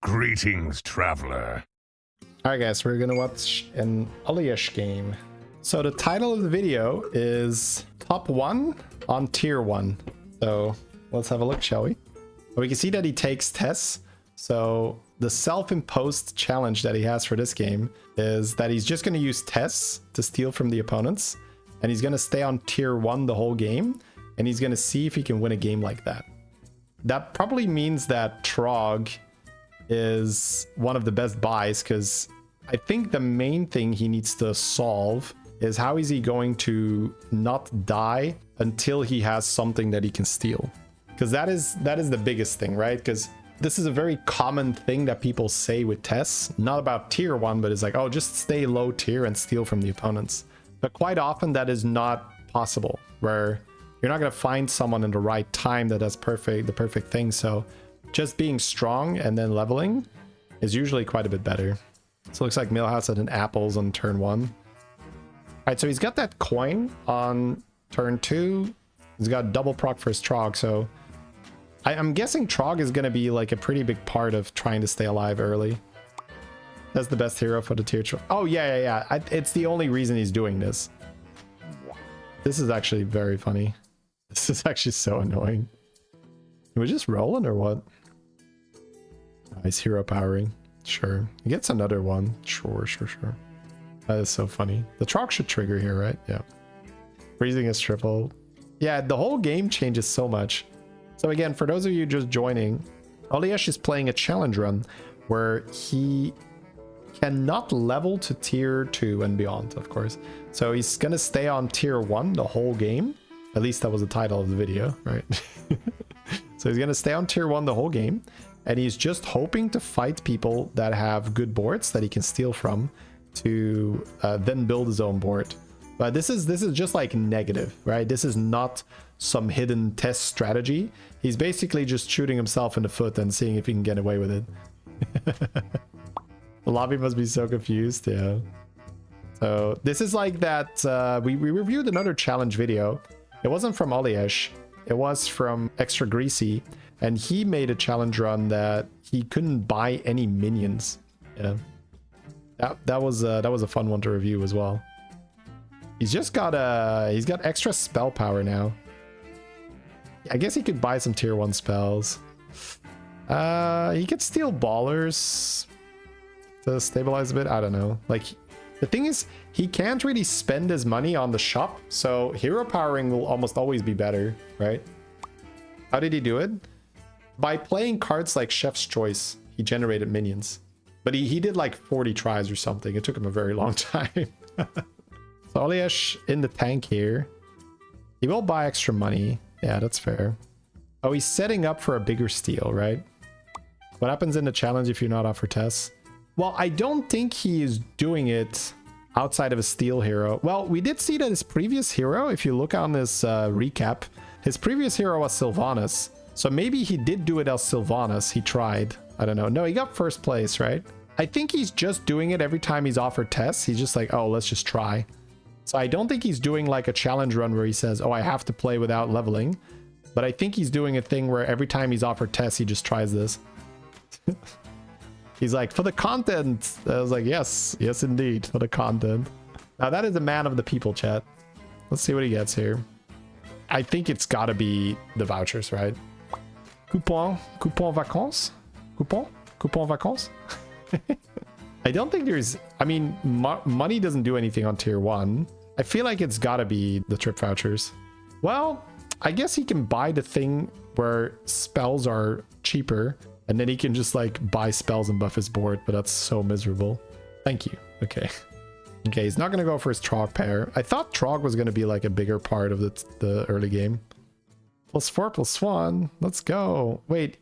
Greetings, traveler. Alright guys, we're gonna watch an Oliech game. So the title of the video is Top 1 on Tier 1. So let's have a look, shall we? We can see that he takes Tess. So the self-imposed challenge that he has for this game is that he's just gonna use Tess to steal from the opponents. And he's gonna stay on Tier 1 the whole game. And he's gonna see if he can win a game like that. That probably means that Trog is one of the best buys, because I think the main thing he needs to solve is how is he going to not die until he has something that he can steal, because that is the biggest thing, right? Because this is a very common thing that people say with Tess, not about tier 1, but it's like, oh, just stay low tier and steal from the opponents. But quite often that is not possible, where you're not going to find someone in the right time that does the perfect thing. So just being strong and then leveling is usually quite a bit better. So it looks like Millhouse had an apples on turn 1. All right, so he's got that coin on turn 2. He's got double proc for his Trog, so I'm guessing Trog is going to be like a pretty big part of trying to stay alive early. That's the best hero for the tier 2. Oh, yeah. It's the only reason he's doing this. This is actually very funny. This is actually so annoying. Are we just rolling or what? Nice hero powering. Sure. He gets another one. Sure. That is so funny. The Trog should trigger here, right? Yeah. Freezing is triple. Yeah, the whole game changes so much. So again, for those of you just joining, Oliech is playing a challenge run where he cannot level to tier 2 and beyond, of course. So he's gonna stay on tier 1 the whole game. At least that was the title of the video, right? So he's gonna stay on tier 1 the whole game. And he's just hoping to fight people that have good boards that he can steal from to then build his own board. But this is just like negative, right? This is not some hidden test strategy. He's basically just shooting himself in the foot and seeing if he can get away with it. The lobby must be so confused, yeah. So this is like that, we reviewed another challenge video. It wasn't from Oliech, it was from ixxdeee. And he made a challenge run that he couldn't buy any minions. Yeah, that was a fun one to review as well. He's got extra spell power now. I guess he could buy some tier 1 spells. He could steal ballers to stabilize a bit. I don't know. Like, the thing is, he can't really spend his money on the shop, so hero powering will almost always be better, right? How did he do it? By playing cards like Chef's Choice, he generated minions. But he did like 40 tries or something. It took him a very long time. So Oliech in the tank here. He will buy extra money. Yeah, that's fair. Oh, he's setting up for a bigger steal, right? What happens in the challenge if you're not off for Tess? Well, I don't think he is doing it outside of a steal hero. Well, we did see that his previous hero, if you look on this recap, his previous hero was Sylvanas. So maybe he did do it as Sylvanas. He tried. I don't know. No, he got first place, right? I think he's just doing it every time he's offered Tess. He's just like, oh, let's just try. So I don't think he's doing like a challenge run where he says, oh, I have to play without leveling. But I think he's doing a thing where every time he's offered Tess, he just tries this. He's like, for the content. I was like, yes, indeed, for the content. Now that is a man of the people, chat. Let's see what he gets here. I think it's got to be the vouchers, right? Coupon vacances? Coupon vacances? I don't think there's, I mean, money doesn't do anything on tier 1. I feel like it's gotta be the trip vouchers. Well, I guess he can buy the thing where spells are cheaper, and then he can just like buy spells and buff his board, but that's so miserable. Thank you. Okay. Okay, he's not gonna go for his Trog pair. I thought Trog was gonna be like a bigger part of the early game. +4, +1. Let's go. Wait,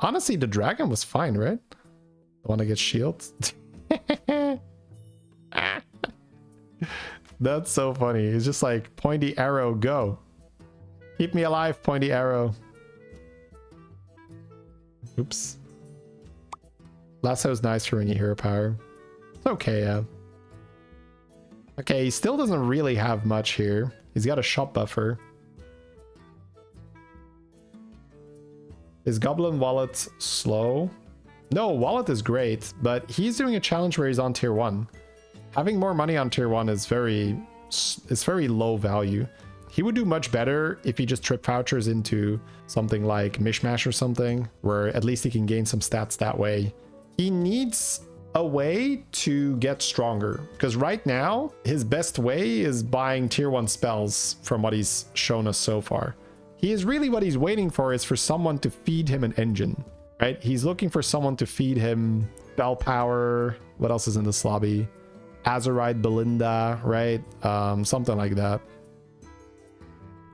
honestly, the dragon was fine, right? The one that gets shields. That's so funny. It's just like pointy arrow, go. Keep me alive, pointy arrow. Oops. Lasso's nice for any hero power. It's okay, yeah. Okay, he still doesn't really have much here. He's got a shop buffer. Is Goblin Wallet slow? No, wallet is great, but he's doing a challenge where he's on tier 1. Having more money on tier 1 is very low value. He would do much better if he just trip vouchers into something like Mishmash or something, where at least he can gain some stats that way. He needs a way to get stronger, because right now his best way is buying tier 1 spells from what he's shown us so far. He is really, what he's waiting for is for someone to feed him an engine, right? He's looking for someone to feed him spell power. What else is in this lobby? Azurite Belinda, right? Something like that.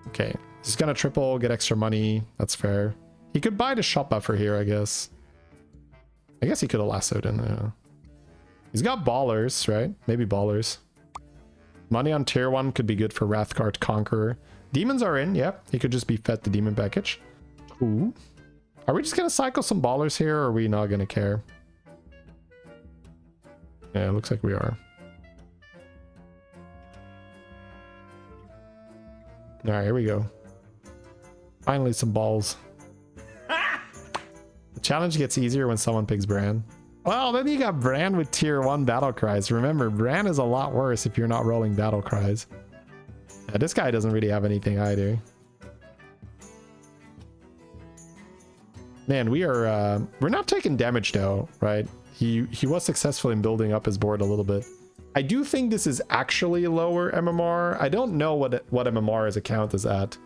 Okay, he's gonna triple, get extra money. That's fair. He could buy the shop buffer here, I guess. I guess he could have lassoed in. Yeah. He's got ballers, right? Maybe ballers. Money on tier 1 could be good for Wrathguard Conqueror. Demons are in, yeah. He could just be fed the demon package. Ooh. Are we just gonna cycle some ballers here, or are we not gonna care? Yeah, it looks like we are. All right, here we go. Finally, some balls. The challenge gets easier when someone picks Bran. Well, then you got Bran with tier 1 battle cries. Remember, Bran is a lot worse if you're not rolling battle cries. Yeah, this guy doesn't really have anything either. Man, we're not taking damage though, right? He was successful in building up his board a little bit. I do think this is actually lower MMR. I don't know what MMR his account is at.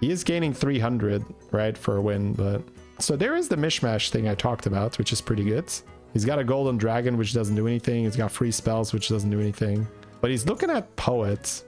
He is gaining 300, right, for a win, but... So there is the Mishmash thing I talked about, which is pretty good. He's got a Golden Dragon, which doesn't do anything. He's got free spells, which doesn't do anything. But he's looking at Poet.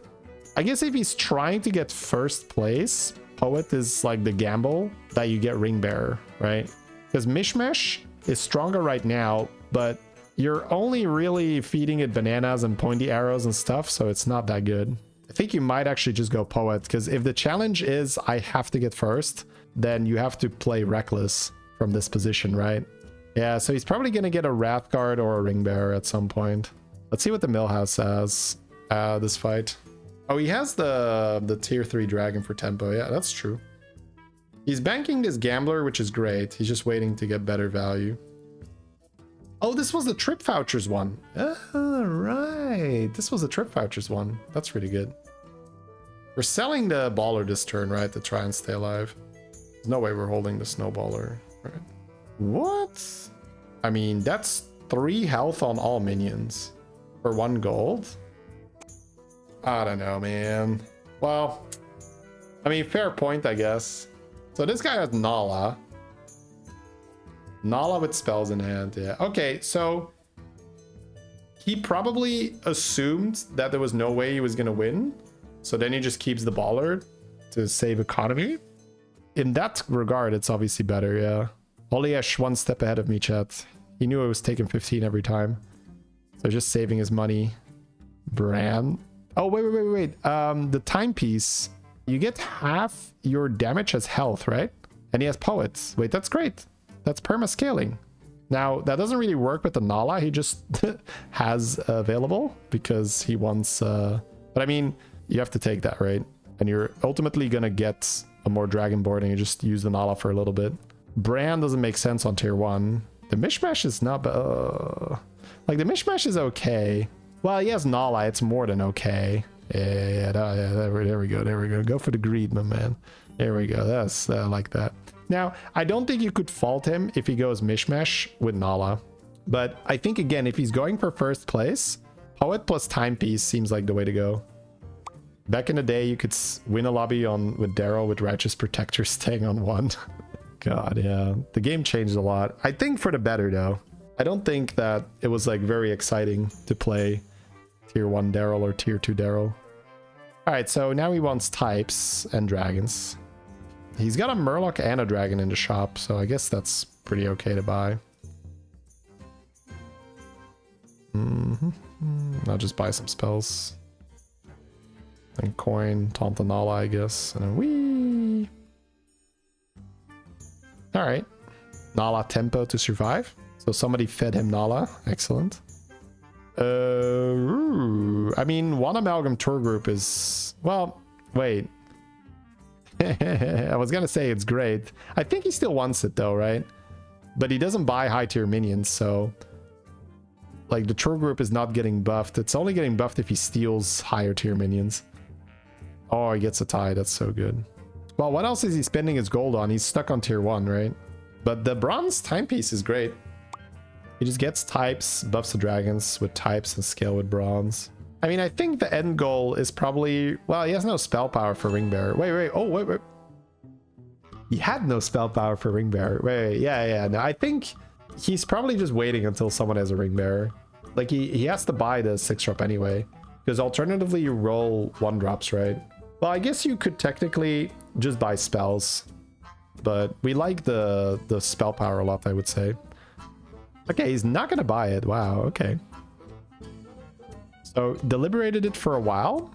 I guess if he's trying to get first place, Poet is like the gamble that you get Ring Bearer, right? Because Mishmash is stronger right now, but you're only really feeding it bananas and pointy arrows and stuff, so it's not that good. I think you might actually just go Poet, because if the challenge is I have to get first, then you have to play Reckless from this position, right? Yeah, so he's probably going to get a Wrathguard or a Ring Bearer at some point. Let's see what the Millhouse has this fight. Oh, he has the tier 3 dragon for tempo. Yeah, that's true. He's banking this Gambler, which is great. He's just waiting to get better value. Oh, this was the Trip Vouchers one. Oh, right. This was the Trip Vouchers one. That's really good. We're selling the Baller this turn, right? To try and stay alive. There's no way we're holding the Snowballer. Right. What? I mean, that's 3 health on all minions for 1 gold. I don't know, man. Well, I mean, fair point, I guess. So this guy has Nala. Nala with spells in hand, yeah. Okay, so he probably assumed that there was no way he was gonna win. So then he just keeps the Baller to save economy. In that regard, it's obviously better, yeah. Oliech 1 step ahead of me, chat. He knew it was taking 15 every time. So just saving his money. Bran. Oh, wait. The timepiece. You get half your damage as health, right? And he has Poets. Wait, that's great. That's perma-scaling. Now, that doesn't really work with the Nala he just has available because he wants... But I mean, you have to take that, right? And you're ultimately going to get a more dragon board and you just use the Nala for a little bit. Bran doesn't make sense on tier 1. The Mishmash is not... like, the Mishmash is okay. Well, he has Nala. It's more than okay. Yeah, there we go. Go for the greed, my man. There we go. That's I like that. Now, I don't think you could fault him if he goes Mishmash with Nala. But I think, again, if he's going for first place, Poet plus Timepiece seems like the way to go. Back in the day, you could win a lobby with Daryl with Righteous Protector staying on 1. God, yeah. The game changed a lot. I think for the better, though. I don't think that it was, like, very exciting to play tier 1 Daryl or tier 2 Daryl. Alright, so now he wants types and dragons. He's got a Murloc and a dragon in the shop, so I guess that's pretty okay to buy. I'll just buy some spells. And coin, taunt the Nala, I guess. And then whee! Alright. Nala tempo to survive. So somebody fed him Nala. Excellent. I mean, 1 Amalgam tour group is... Well, wait. I was gonna say it's great. I think he still wants it though, right? But he doesn't buy high tier minions, so like the troll group is not getting buffed. It's only getting buffed if he steals higher tier minions. Oh, he gets a tie. That's so good. Well, what else is he spending his gold on? He's stuck on tier 1, right? But the bronze timepiece is great. He just gets types, buffs the dragons with types, and scale with bronze. I mean, I think the end goal is probably... Well, he has no spell power for Ring Bearer. Wait. Oh, wait. He had no spell power for Ring Bearer. Wait. Yeah. No, I think he's probably just waiting until someone has a Ring Bearer. Like, he has to buy the 6-drop anyway. Because alternatively, you roll 1-drops, right? Well, I guess you could technically just buy spells. But we like the spell power a lot, I would say. Okay, he's not going to buy it. Wow, okay. So, deliberated it for a while.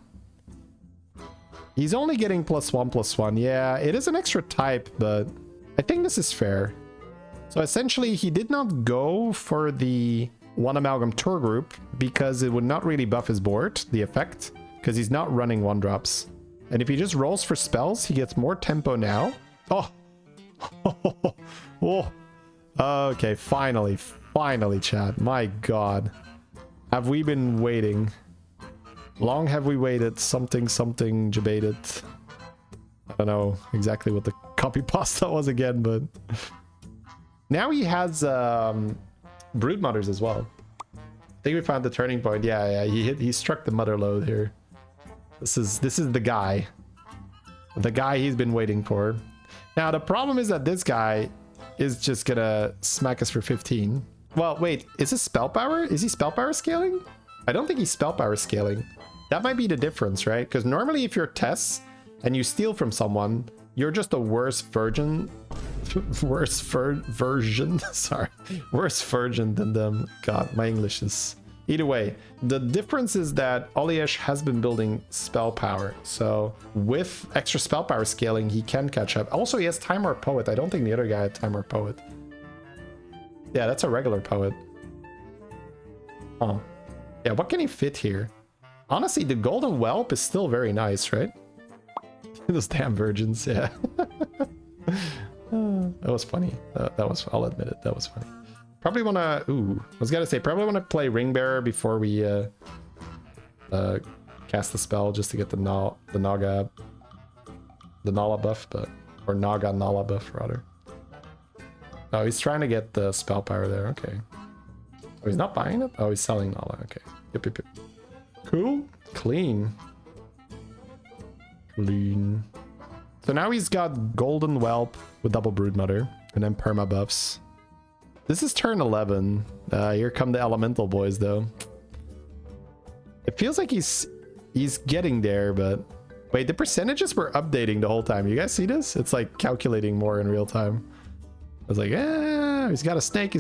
He's only getting +1/+1. Yeah, it is an extra type, but I think this is fair. So, essentially, he did not go for the 1 amalgam tour group because it would not really buff his board, the effect, because he's not running 1-drops. And if he just rolls for spells, he gets more tempo now. Oh! Oh! Okay, finally, chat. My god. Have we been waiting? Long have we waited. Something debated. I don't know exactly what the copy pasta was again, but... Now he has brood mothers as well. I think we found the turning point. Yeah, he struck the mother load here. This is the guy. The guy he's been waiting for. Now the problem is that this guy is just gonna smack us for 15. Well, wait, is this spell power? Is he spell power scaling? I don't think he's spell power scaling. That might be the difference, right? Because normally if you're Tess and you steal from someone, you're just a worse version than them. God, my English is... Either way, the difference is that Oliech has been building spell power. So with extra spell power scaling, he can catch up. Also, he has Time Warp Poet. I don't think the other guy had Time Warp Poet. Yeah, that's a regular poet. Oh. Yeah, what can he fit here? Honestly, the Golden Whelp is still very nice, right? Those damn virgins, yeah. That was funny. That was, I'll admit it, that was funny. Probably want to, I was gonna say, probably want to play Ring Bearer before we cast the spell just to get the Nala buff, or Nala buff rather. Oh, he's trying to get the spell power there, okay. Oh, he's not buying it? Oh, he's selling Nala, okay. Yep. Cool. Clean. So now he's got Golden Whelp with double Broodmother and then perma buffs. This is turn 11. Here come the elemental boys though. It feels like he's getting there, but wait, the percentages were updating the whole time. You guys see this? It's like calculating more in real time. I was like, he's got a snake,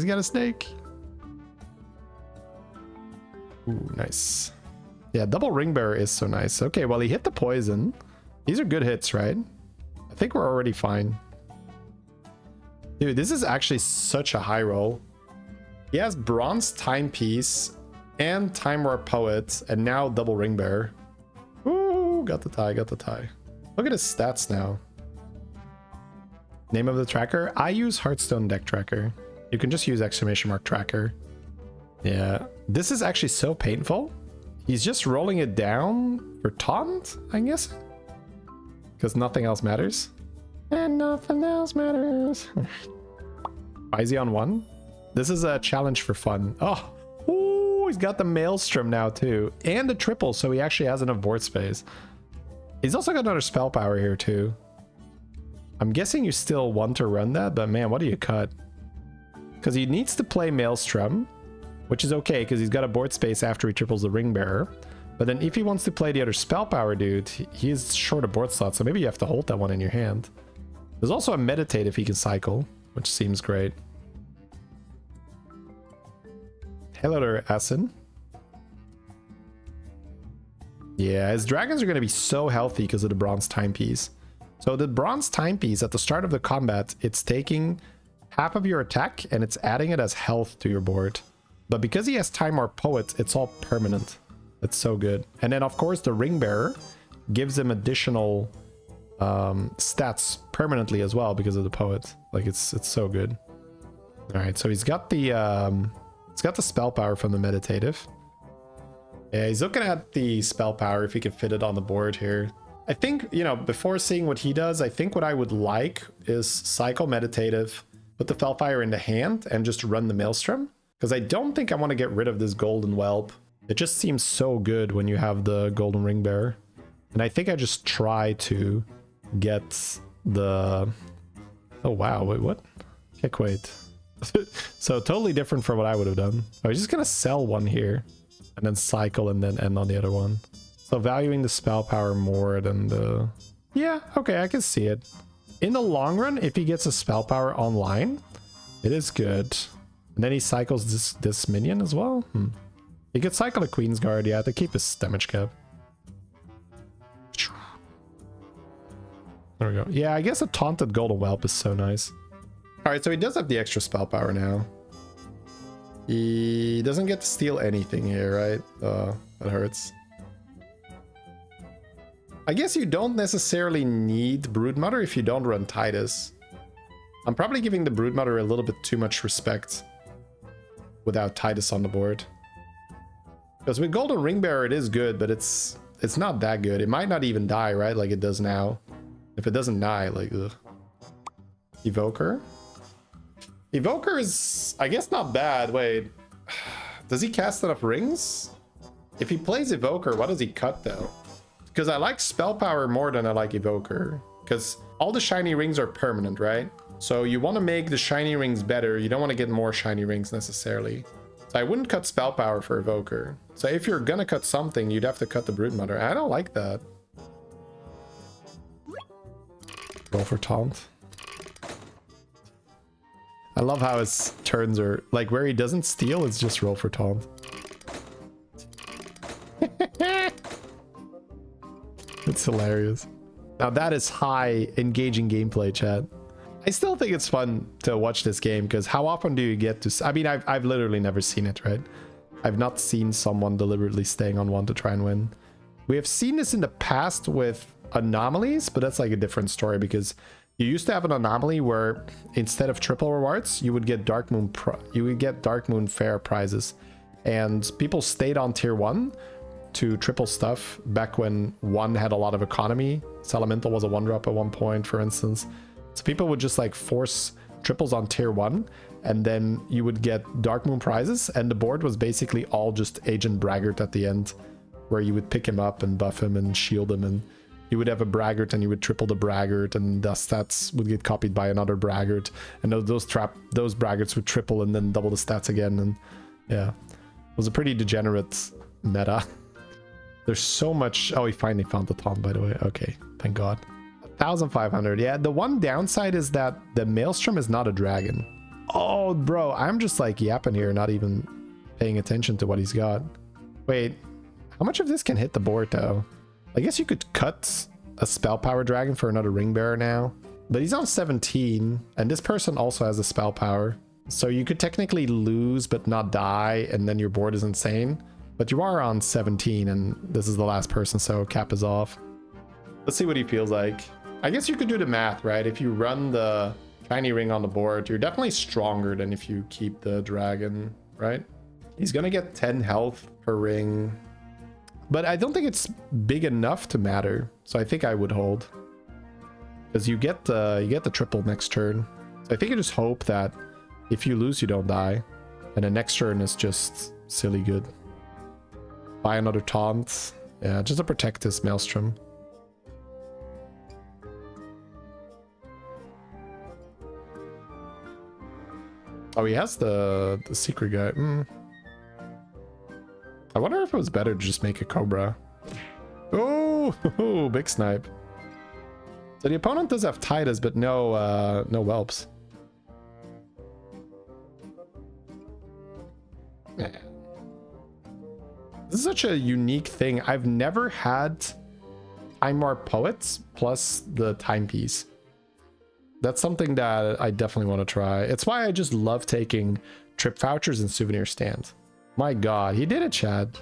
Ooh, nice. Yeah, double Ring Bearer is so nice. Okay, well, he hit the poison. These are good hits, right? I think we're already fine. Dude, this is actually such a high roll. He has Bronze Timepiece and Time Warp Poet, and now double Ring Bearer. Ooh, got the tie. Look at his stats now. Name of the tracker? I use Hearthstone Deck Tracker. You can just use !! tracker. Yeah, this is actually so painful. He's just rolling it down for taunt, I guess. Because nothing else matters. And nothing else matters. Why is he on 1? This is a challenge for fun. Oh, ooh, he's got the Maelstrom now too. And the triple, so he actually has enough board space. He's also got another spell power here too. I'm guessing you still want to run that, but man, what do you cut? Because he needs to play Maelstrom, which is okay because he's got a board space after he triples the Ring Bearer. But then if he wants to play the other spell power dude, he is short of board slots, so maybe you have to hold that one in your hand. There's also a Meditate if he can cycle, which seems great. Hello there, Asin. Yeah, his dragons are going to be so healthy because of the Bronze Timepiece. So the Bronze Timepiece, at the start of the combat, it's taking half of your attack and it's adding it as health to your board. But because he has Time Warp Poet, it's all permanent. It's so good. And then, of course, the Ring Bearer gives him additional stats permanently as well because of the Poet. Like, it's so good. All right, so he's got the spell power from the meditative. Yeah, he's looking at the spell power if he can fit it on the board here. I think, you know, before seeing what he does, I think what I would like is cycle meditative, put the Felfire in the hand, and just run the Maelstrom. Because I don't think I want to get rid of this golden whelp. It just seems so good when you have the golden ring bearer. And I think I just try to get the... Oh, wow. Wait, what? Heck, wait. So totally different from what I would have done. I was just going to sell one here and then cycle and then end on the other one. So valuing the spell power more than the... Yeah, okay, I can see it. In the long run, if he gets a spell power online, it is good. And then he cycles this minion as well. He could cycle a Queen's Guard, yeah, to keep his damage cap. There we go. Yeah, I guess a taunted golden whelp is so nice. Alright, so he does have the extra spell power now. He doesn't get to steal anything here, right? That hurts. I guess you don't necessarily need Broodmother if you don't run Titus. I'm probably giving the Broodmother a little bit too much respect without Titus on the board. Because with Golden Ringbearer it is good, but it's not that good. It might not even die, right? Like it does now. If it doesn't die, like, ugh. Evoker? Evoker is, I guess, not bad. Wait, does he cast enough rings? If he plays Evoker, what does he cut though? Because I like spell power more than I like Evoker. Because all the shiny rings are permanent, right? So you want to make the shiny rings better. You don't want to get more shiny rings necessarily. So I wouldn't cut spell power for Evoker. So if you're gonna cut something, you'd have to cut the Broodmother. I don't like that. Roll for taunt. I love how his turns are like where he doesn't steal, it's just roll for taunt. It's hilarious. Now that is high engaging gameplay, chat. I still think it's fun to watch this game because how often do you get to... I mean, I've literally never seen it, right? I've not seen someone deliberately staying on one to try and win. We have seen this in the past with anomalies, but that's like a different story because you used to have an anomaly where instead of triple rewards, you would get Dark Moon Fair prizes, and people stayed on tier 1 to triple stuff back when 1 had a lot of economy. Elemental was a 1-drop at one point, for instance. So people would just like force triples on tier 1, and then you would get Dark Moon prizes, and the board was basically all just Agent Braggart at the end, where you would pick him up and buff him and shield him, and you would have a Braggart and you would triple the Braggart, and the stats would get copied by another Braggart, and those Braggarts would triple and then double the stats again. And yeah, it was a pretty degenerate meta. There's so much... Oh, he finally found the taunt, by the way. Okay, thank God. 1,500. Yeah, the one downside is that the Maelstrom is not a dragon. Oh, bro, I'm just like yapping here, not even paying attention to what he's got. Wait, how much of this can hit the board, though? I guess you could cut a spell power dragon for another ring bearer now. But he's on 17, and this person also has a spell power. So you could technically lose but not die, and then your board is insane. But you are on 17, and this is the last person, so cap is off. Let's see what he feels like. I guess you could do the math, right? If you run the shiny ring on the board, you're definitely stronger than if you keep the dragon, right? He's gonna get 10 health per ring. But I don't think it's big enough to matter, so I think I would hold. Because you get the triple next turn. So I think you just hope that if you lose, you don't die. And the next turn is just silly good. Buy another taunt. Yeah, just to protect this Maelstrom. Oh, he has the secret guy. I wonder if it was better to just make a Cobra. Oh, big snipe. So the opponent does have Titus, but no whelps. Man. This is such a unique thing. I've never had Time Warp Poets plus the timepiece. That's something that I definitely want to try. It's why I just love taking trip vouchers and souvenir stands. My God, he did it, Chad.